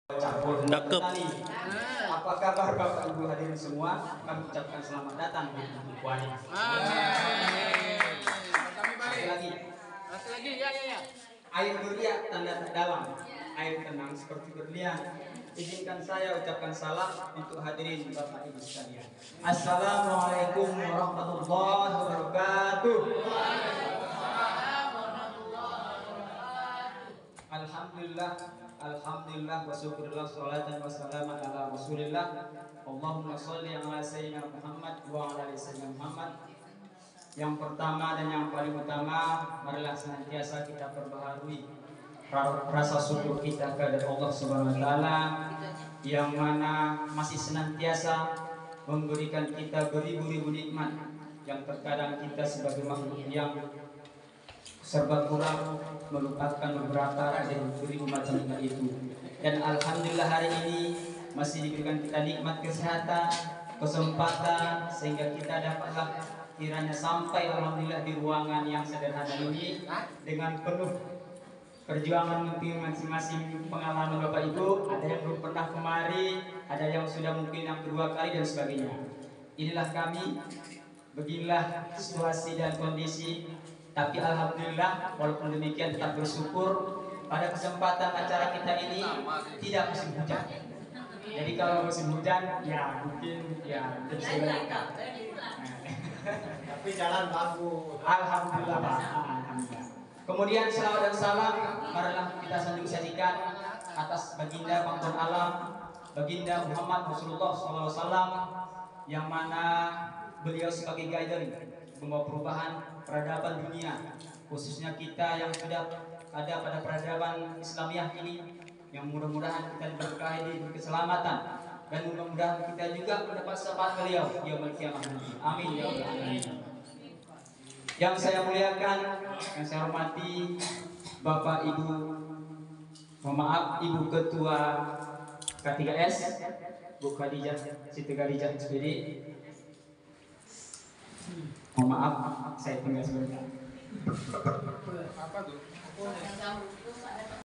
Cakep. Apa kabar Bapak Ibu hadirin semua? Kami ucapkan selamat datang di Ibu Wani. Lagi ya. Air berlian tanda terdalam, air tenang seperti berlian. Izinkan saya ucapkan salam untuk hadirin Bapak Ibu sekalian. Assalamualaikum warahmatullahi wabarakatuh. Alhamdulillah wa syukurillah salatan wa salaman ala rasulillah. Allahumma sholli ala sayyidina Muhammad wa ala ali sayyidina Muhammad. Yang pertama dan yang paling utama, marilah senantiasa kita perbaharui rasa syukur kita kepada Allah Subhanahu wa taala yang mana masih senantiasa memberikan kita beribu-ribu nikmat yang terkadang kita sebagai makhluk yang serba kurang melupakan beberapa dari beribu macam nikmat itu. Dan alhamdulillah hari ini masih diberikan kita nikmat kesehatan, kesempatan sehingga kita dapatlah kiranya sampai alhamdulillah di ruangan yang sederhana ini dengan penuh perjuangan mungkin masing-masing pengalaman Bapak Ibu. Ada yang belum pernah kemari, ada yang sudah mungkin yang kedua kali dan sebagainya. Inilah kami, beginilah situasi dan kondisi. Tapi alhamdulillah walaupun demikian tetap bersyukur pada kesempatan acara kita ini tidak musim hujan. Jadi kalau musim hujan ya mungkin ya bisa Tapi jalan bagus. alhamdulillah Pak. Alhamdulillah. Kemudian salawat dan salam marilah kita sanjung sajikan atas baginda pangkuan alam, baginda Muhammad Rasulullah SAW, yang mana beliau sebagai guide membawa perubahan peradaban dunia, khususnya kita yang sudah ada pada peradaban Islamiyah ini, yang mudah-mudahan kita diberkahi di keselamatan dan mudah-mudahan kita juga mendapat syafaat beliau yaumul qiyamah nanti. Amin ya rabbal alamin. Yang saya muliakan, yang saya hormati Bapak Ibu, mohon maaf Ibu Ketua K3S, Bu Khadijah, Siti Khadijah SPD. Mohon maaf, saya tinggal sebentar. Apa tuh?